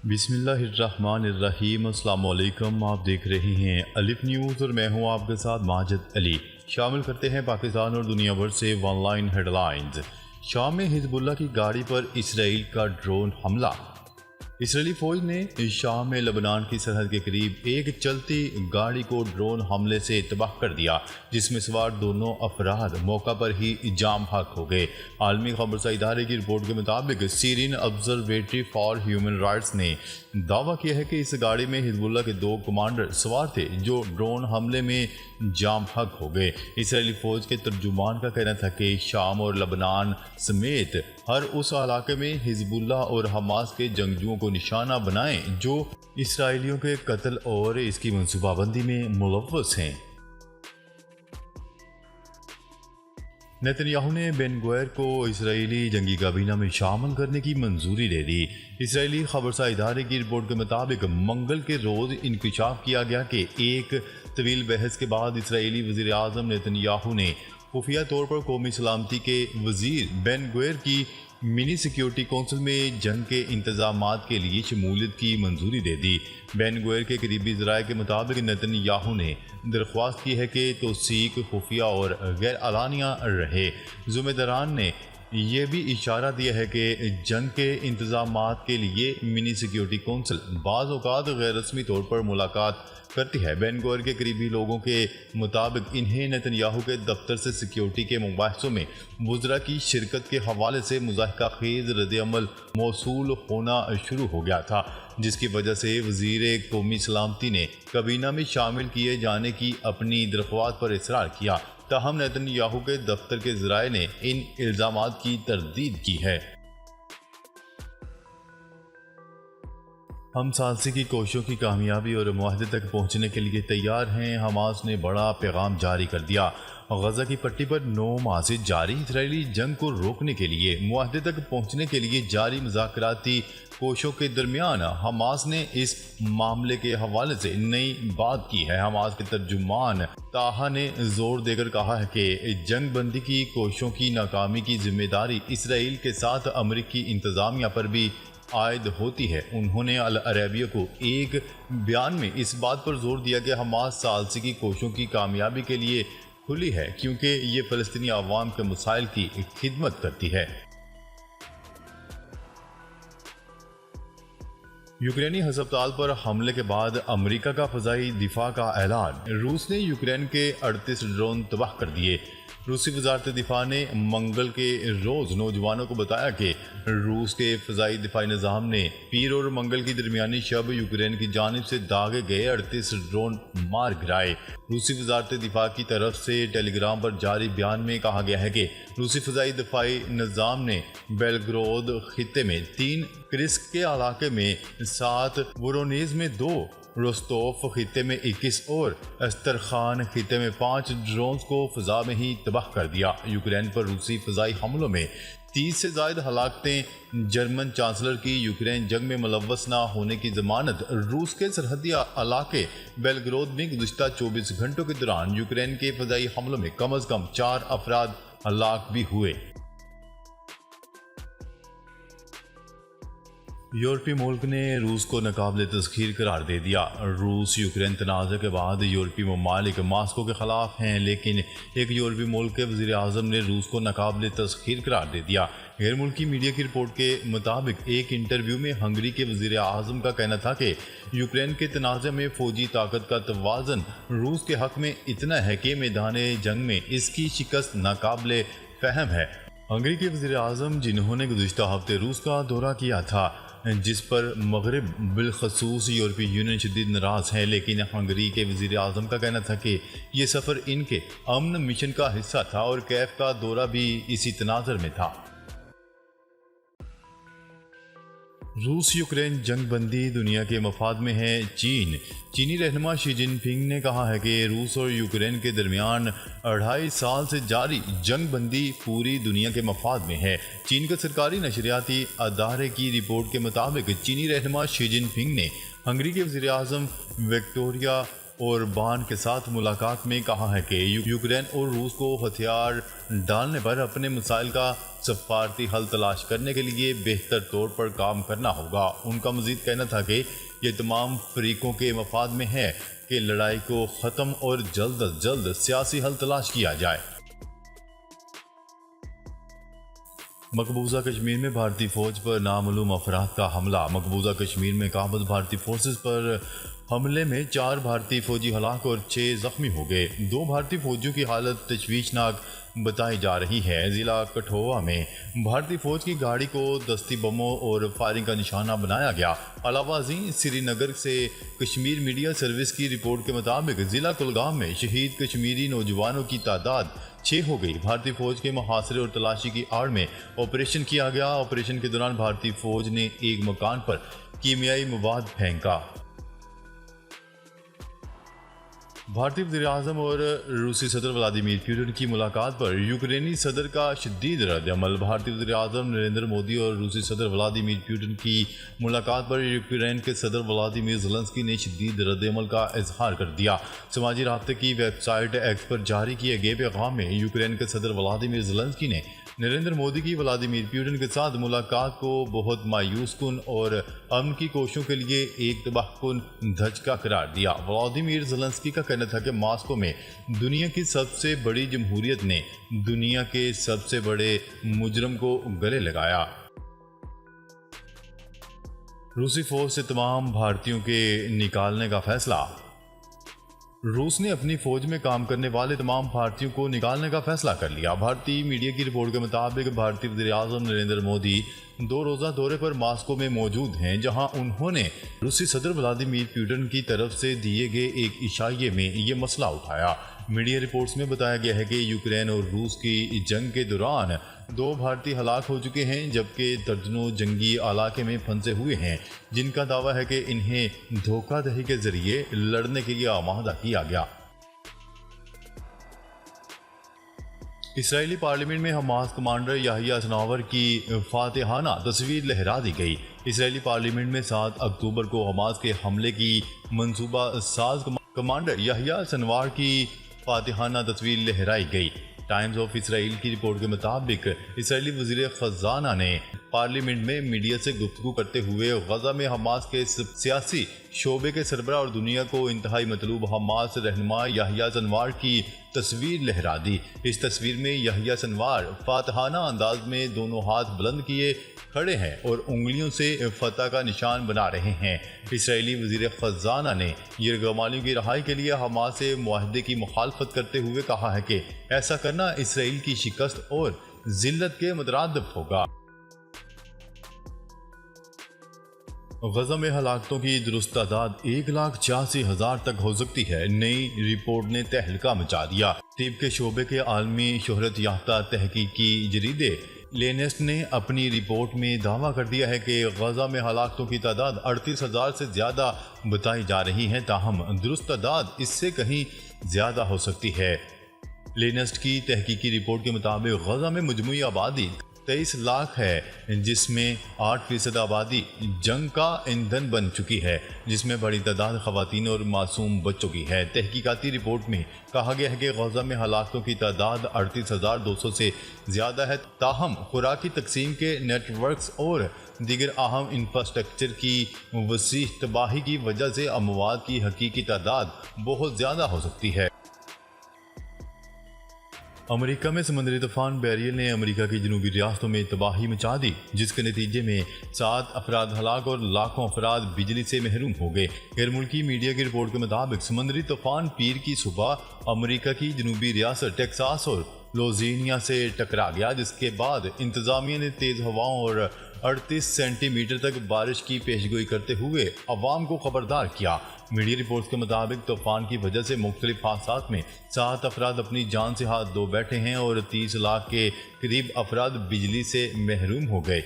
بسم اللہ الرحمن الرحیم۔ السلام علیکم، آپ دیکھ رہے ہیں الف نیوز اور میں ہوں آپ کے ساتھ ماجد علی۔ شامل کرتے ہیں پاکستان اور دنیا بھر سے ون لائن ہیڈ لائنز۔ شام میں حزب اللہ کی گاڑی پر اسرائیل کا ڈرون حملہ۔ اسرائیلی فوج نے شام میں لبنان کی سرحد کے قریب ایک چلتی گاڑی کو ڈرون حملے سے تباہ کر دیا، جس میں سوار دونوں افراد موقع پر ہی جام حق ہو گئے۔ عالمی خبرساں ادارے کی رپورٹ کے مطابق سیرین آبزرویٹری فار ہیومن رائٹس نے دعویٰ کیا ہے کہ اس گاڑی میں حزب اللہ کے 2 کمانڈر سوار تھے جو ڈرون حملے میں جام حق ہو گئے۔ اسرائیلی فوج کے ترجمان کا کہنا تھا کہ شام اور لبنان سمیت ہر اس علاقے میں حزب اللہ اور حماس کے جنگجوؤں کو نشانہ بنائیں جو اسرائیلیوں کے قتل اور اس کی منصوبہ بندی میں ملوث ہیں۔ نیتن یاہو نے بین گوئر کو اسرائیلی جنگی کابینہ میں شامل کرنے کی منظوری دے دی۔ اسرائیلی خبرساں ادارے کی رپورٹ کے مطابق منگل کے روز انکشاف کیا گیا کہ ایک طویل بحث کے بعد اسرائیلی وزیر اعظم نیتن یاہو نے خفیہ طور پر قومی سلامتی کے وزیر بین گوئر کی منی سیکیورٹی کونسل میں جنگ کے انتظامات کے لیے شمولیت کی منظوری دے دی۔ بین گوئر کے قریبی ذرائع کے مطابق نیتن یاہو نے درخواست کی ہے کہ توثیق خفیہ اور غیر اعلانیہ رہے۔ ذمہ داران نے یہ بھی اشارہ دیا ہے کہ جنگ کے انتظامات کے لیے منی سیکیورٹی کونسل بعض اوقات غیر رسمی طور پر ملاقات کرتی ہے۔ بین گوئر کے قریبی لوگوں کے مطابق انہیں نیتن یاہو کے دفتر سے سیکیورٹی کے مباحثوں میں وزراء کی شرکت کے حوالے سے مضحکہ خیز رد عمل موصول ہونا شروع ہو گیا تھا، جس کی وجہ سے وزیر قومی سلامتی نے کابینہ میں شامل کیے جانے کی اپنی درخواست پر اصرار کیا۔ تاہم نیتن یاہو کے دفتر کے ذرائع نے ان الزامات کی تردید کی ہے۔ ہم ثالثی کی کوششوں کی کامیابی اور معاہدے تک پہنچنے کے لیے تیار ہیں، حماس نے بڑا پیغام جاری کر دیا۔ غزہ کی پٹی پر 9 ماہ سے جاری اسرائیلی جنگ کو روکنے کے لیے معاہدے تک پہنچنے کے لیے جاری مذاکراتی کوششوں کے درمیان حماس نے اس معاملے کے حوالے سے نئی بات کی ہے۔ حماس کے ترجمان طاہا نے زور دے کر کہا ہے کہ جنگ بندی کی کوششوں کی ناکامی کی ذمہ داری اسرائیل کے ساتھ امریکی انتظامیہ پر بھی عائد ہوتی ہے۔ انہوں نے العربیہ کو ایک بیان میں اس بات پر زور دیا کہ حماس ثالثی کی کوششوں کی کامیابی کے لیے کھلی ہے کیونکہ یہ فلسطینی عوام کے مسائل کی خدمت کرتی ہے۔ یوکرینی ہسپتال پر حملے کے بعد امریکہ کا فضائی دفاع کا اعلان۔ روس نے یوکرین کے 38 ڈرون تباہ کر دیے۔ روسی وزارت دفاع نے منگل کے روز نوجوانوں کو بتایا کہ روس کے فضائی دفاعی نظام نے پیر اور منگل کی درمیانی شب یوکرین کی جانب سے داغے گئے 38 ڈرون مار گرائے۔ روسی وزارت دفاع کی طرف سے ٹیلی گرام پر جاری بیان میں کہا گیا ہے کہ روسی فضائی دفاعی نظام نے بیلگرود خطے میں 3 کرسک کے علاقے میں 7 وورونیز میں 2 روستوف خطے میں 21 اور استرخان خطے میں 5 ڈرونز کو فضا میں ہی تباہ کر دیا۔ یوکرین پر روسی فضائی حملوں میں 30 سے زائد ہلاکتیں۔ جرمن چانسلر کی یوکرین جنگ میں ملوث نہ ہونے کی ضمانت۔ روس کے سرحدی علاقے بیلگرود میں گزشتہ 24 گھنٹوں کے دوران یوکرین کے فضائی حملوں میں کم از کم 4 افراد ہلاک بھی ہوئے۔ یورپی ملک نے روس کو ناقابل تسخیر قرار دے دیا۔ روس یوکرین تنازع کے بعد یورپی ممالک ماسکو کے خلاف ہیں، لیکن ایک یورپی ملک کے وزیر اعظم نے روس کو ناقابل تسخیر قرار دے دیا۔ غیر ملکی میڈیا کی رپورٹ کے مطابق ایک انٹرویو میں ہنگری کے وزیر اعظم کا کہنا تھا کہ یوکرین کے تنازع میں فوجی طاقت کا توازن روس کے حق میں اتنا ہے کہ میدان جنگ میں اس کی شکست ناقابل فہم ہے۔ ہنگری کے وزیر اعظم، جنہوں نے گزشتہ ہفتے روس کا دورہ کیا تھا، جس پر مغرب بالخصوص یورپی یونین شدید ناراض ہے، لیکن ہنگری کے وزیر اعظم کا کہنا تھا کہ یہ سفر ان کے امن مشن کا حصہ تھا اور کیف کا دورہ بھی اسی تناظر میں تھا۔ روس یوکرین جنگ بندی دنیا کے مفاد میں ہے۔ چینی رہنما شی جن پنگ نے کہا ہے کہ روس اور یوکرین کے درمیان 2.5 سال سے جاری جنگ بندی پوری دنیا کے مفاد میں ہے۔ چین کا سرکاری نشریاتی ادارے کی رپورٹ کے مطابق چینی رہنما شی جن پنگ نے ہنگری کے وزیر اعظم وکٹوریا اور بان کے ساتھ ملاقات میں کہا ہے کہ یوکرین اور روس کو ہتھیار ڈالنے پر اپنے مسائل کا سفارتی حل تلاش کرنے کے لیے بہتر طور پر کام کرنا ہوگا۔ ان کا مزید کہنا تھا کہ یہ تمام فریقوں کے مفاد میں ہے کہ لڑائی کو ختم اور جلد از جلد سیاسی حل تلاش کیا جائے۔ مقبوضہ کشمیر میں بھارتی فوج پر نامعلوم افراد کا حملہ۔ مقبوضہ کشمیر میں قابض بھارتی فورسز پر حملے میں 4 بھارتی فوجی ہلاک اور 6 زخمی ہو گئے۔ 2 بھارتی فوجیوں کی حالت تشویشناک بتائی جا رہی ہے۔ ضلع کٹھوعہ میں بھارتی فوج کی گاڑی کو دستی بموں اور فائرنگ کا نشانہ بنایا گیا۔ علاوہ ازیں سری نگر سے کشمیر میڈیا سروس کی رپورٹ کے مطابق ضلع کلگام میں شہید کشمیری نوجوانوں کی تعداد 6 ہو گئی۔ بھارتی فوج کے محاصرے اور تلاشی کی آڑ میں آپریشن کیا گیا۔ آپریشن کے دوران بھارتی فوج نے ایک مکان پر کیمیائی مواد پھینکا۔ بھارتی وزیر اعظم اور روسی صدر ولادیمیر پوٹن کی ملاقات پر یوکرینی صدر کا شدید رد عمل۔ بھارتی وزیر اعظم نریندر مودی اور روسی صدر ولادیمیر پوٹن کی ملاقات پر یوکرین کے صدر ولادیمیر زیلنسکی نے شدید رد عمل کا اظہار کر دیا۔ سماجی رابطے کی ویب سائٹ ایکس پر جاری کیے گئے پیغام میں یوکرین کے صدر ولادیمیر زیلنسکی نے نریندر مودی کی ولادیمیر پوٹن کے ساتھ ملاقات کو بہت مایوس کن اور امن کی کوششوں کے لیے ایک تباہ کن دھچکا قرار دیا۔ ولادیمیر زیلنسکی کا کہنا تھا کہ ماسکو میں دنیا کی سب سے بڑی جمہوریت نے دنیا کے سب سے بڑے مجرم کو گلے لگایا۔ روسی فوج سے تمام بھارتیوں کے نکالنے کا فیصلہ۔ روس نے اپنی فوج میں کام کرنے والے تمام بھارتیوں کو نکالنے کا فیصلہ کر لیا۔ بھارتی میڈیا کی رپورٹ کے مطابق بھارتی وزیر اعظم نریندر مودی 2 روزہ دورے پر ماسکو میں موجود ہیں، جہاں انہوں نے روسی صدر ولادیمیر پوٹن کی طرف سے دیے گئے ایک اشارے میں یہ مسئلہ اٹھایا۔ میڈیا رپورٹس میں بتایا گیا ہے کہ یوکرین اور روس کی جنگ کے دوران 2 بھارتی ہلاک ہو چکے ہیں، جبکہ درجنوں جنگی علاقے میں پھنسے ہوئے ہیں، جن کا دعویٰ ہے کہ انہیں دھوکہ دہی کے ذریعے لڑنے کے لیے آمادہ کیا گیا۔ اسرائیلی پارلیمنٹ میں حماس کمانڈر یحییٰ سنوار کی فاتحانہ تصویر لہرا دی گئی۔ اسرائیلی پارلیمنٹ میں 7 اکتوبر کو حماس کے حملے کی منصوبہ ساز کمانڈر یحییٰ سنوار کی فاتحانہ تصویر لہرائی گئی۔ ٹائمز آف اسرائیل کی رپورٹ کے مطابق اسرائیلی وزیر خزانہ نے پارلیمنٹ میں میڈیا سے گفتگو کرتے ہوئے غزہ میں حماس کے سیاسی شعبے کے سربراہ اور دنیا کو انتہائی مطلوب حماس رہنما یحییٰ سنوار کی تصویر لہرا دی۔ اس تصویر میں یحییٰ سنوار فاتحانہ انداز میں دونوں ہاتھ بلند کیے کھڑے ہیں اور انگلیوں سے فتح کا نشان بنا رہے ہیں۔ اسرائیلی وزیر خزانہ نے یرغمالیوں کی رہائی کے لیے حماس سے معاہدے کی مخالفت کرتے ہوئے کہا ہے کہ ایسا کرنا اسرائیل کی شکست اور ذلت کے مترادف ہوگا۔ غزہ میں ہلاکتوں کی درست تعداد 1,86,000 تک ہو سکتی ہے۔ نئی رپورٹ نے تہلکہ مچا دیا۔ طب کے شعبے کے عالمی شہرت یافتہ تحقیقی جریدے لینسٹ نے اپنی رپورٹ میں دعویٰ کر دیا ہے کہ غزہ میں ہلاکتوں کی تعداد 38,000 سے زیادہ بتائی جا رہی ہے، تاہم درست تعداد اس سے کہیں زیادہ ہو سکتی ہے۔ لینسٹ کی تحقیقی رپورٹ کے مطابق غزہ میں مجموعی آبادی 23 لاکھ ہے، جس میں 8% آبادی جنگ کا ایندھن بن چکی ہے، جس میں بڑی تعداد خواتین اور معصوم بچوں کی ہے۔ تحقیقاتی رپورٹ میں کہا گیا ہے کہ غزہ میں ہلاکتوں کی تعداد 38,200 سے زیادہ ہے، تاہم خوراکی تقسیم کے نیٹ ورکس اور دیگر اہم انفراسٹرکچر کی وسیع تباہی کی وجہ سے اموات کی حقیقی تعداد بہت زیادہ ہو سکتی ہے۔ امریکہ میں سمندری طوفان بیریل نے امریکہ کی جنوبی ریاستوں میں تباہی مچا دی، جس کے نتیجے میں 7 افراد ہلاک اور لاکھوں افراد بجلی سے محروم ہو گئے۔ غیر ملکی میڈیا کی رپورٹ کے مطابق سمندری طوفان پیر کی صبح امریکہ کی جنوبی ریاست ٹیکساس اور لوزینیا سے ٹکرا گیا، جس کے بعد انتظامیہ نے تیز ہواؤں اور 38 سینٹی میٹر تک بارش کی پیشگوئی کرتے ہوئے عوام کو خبردار کیا۔ میڈیا رپورٹس کے مطابق طوفان کی وجہ سے مختلف حادثات میں 7 افراد اپنی جان سے ہاتھ دھو بیٹھے ہیں اور 30 لاکھ کے قریب افراد بجلی سے محروم ہو گئے۔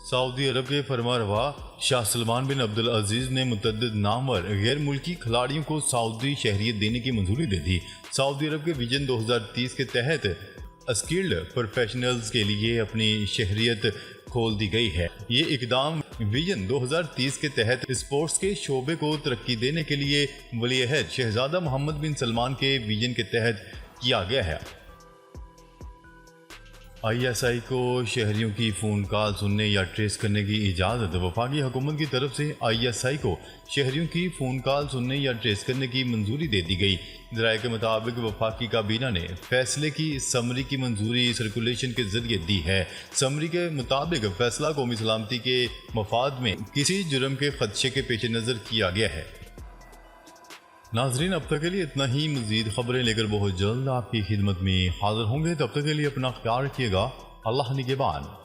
سعودی عرب کے فرمانروا شاہ سلمان بن عبدالعزیز نے متعدد نامور غیر ملکی کھلاڑیوں کو سعودی شہریت دینے کی منظوری دے دی۔ سعودی عرب کے ویژن 2030 کے تحت اسکلڈ پروفیشنلز کے لیے اپنی شہریت کھول دی گئی ہے۔ یہ اقدام ویژن 2030 کے تحت اسپورٹس کے شعبے کو ترقی دینے کے لیے ولی عہد شہزادہ محمد بن سلمان کے ویژن کے تحت کیا گیا ہے۔ ISI کو شہریوں کی فون کال سننے یا ٹریس کرنے کی اجازت۔ وفاقی حکومت کی طرف سے ISI کو شہریوں کی فون کال سننے یا ٹریس کرنے کی منظوری دے دی گئی۔ ذرائع کے مطابق وفاقی کابینہ نے فیصلے کی سمری کی منظوری سرکولیشن کے ذریعے دی ہے۔ سمری کے مطابق فیصلہ قومی سلامتی کے مفاد میں کسی جرم کے خدشے کے پیش نظر کیا گیا ہے۔ ناظرین، اب تک کے لیے اتنا ہی۔ مزید خبریں لے کر بہت جلد آپ کی خدمت میں حاضر ہوں گے۔ تب تک کے لیے اپنا خیال رکھیے گا۔ اللہ نگہبان۔